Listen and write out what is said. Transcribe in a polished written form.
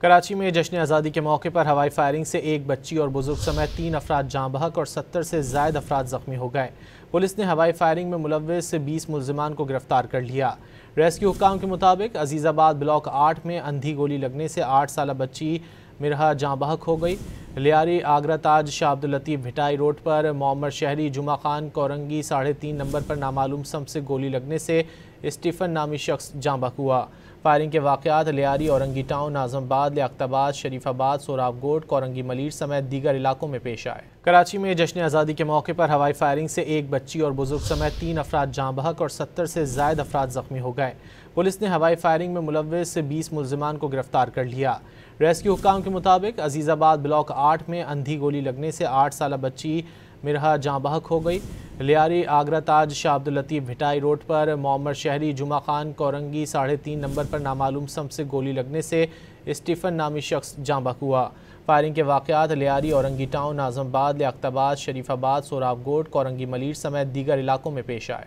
कराची में जश्न आज़ादी के मौके पर हवाई फायरिंग से एक बच्ची और बुजुर्ग समेत 3 अफराद जाँ बहक और 70 से ज़ायद अफराद ज़ख्मी हो गए। पुलिस ने हवाई फायरिंग में मुलव्विस 20 मुल्ज़िमान को गिरफ्तार कर लिया। रेस्क्यू हुक्काम के मुताबिक अजीज़ाबाद ब्लॉक 8 में अंधी गोली लगने से 8 साल बच्ची मिरहा जाँ बहक हो गई। लियारी आगरा ताज शाह अब्दुल लतीफ़ भिटाई रोड पर मोहम्मद शहरी जुमा खान कोरंगी 3.5 नंबर पर नामालूम सम से गोली लगने से स्टीफन नामी शख्स जाँ बहक हुआ। फायरिंग के वाक़यात लियारी, औरंगी टाउन, आज़मबाद, लियाकताबाद, शरीफाबाद, सोराबगोट, कोरंगी मलीर समेत दीगर इलाकों में पेश आए। कराची में जश्न आज़ादी के मौके पर हवाई फायरिंग से एक बच्ची और बुजुर्ग समेत 3 अफराद जाँ बहक और 70 से ज़ायद अफराद ज़ख्मी हो गए। पुलिस ने हवाई फायरिंग में मुलव्विस 20 मुल्ज़िमान को गिरफ्तार कर लिया। रेस्क्यू हुक्काम के मुताबिक अजीज़ाबाद ब्लॉक 8 में अंधी गोली लगने से 8 साल बच्ची मिरहा जाँ बहक हो गई। लियारी आगरा ताज शाह अब्दुल लतीफ़ भिटाई रोड पर मोहम्मद शहरी जुमा खान कोरंगी 3.5 नंबर पर नामालूम सम से गोली लगने से स्टीफन नामी शख्स जाँ बहक हुआ। फायरिंग के वाक़यात लियारी, औरंगी टाउन, आज़मबाद, लियाकताबाद, शरीफाबाद, सोराबगोट, कोरंगी मलीर समेत दीगर इलाकों में पेश आए।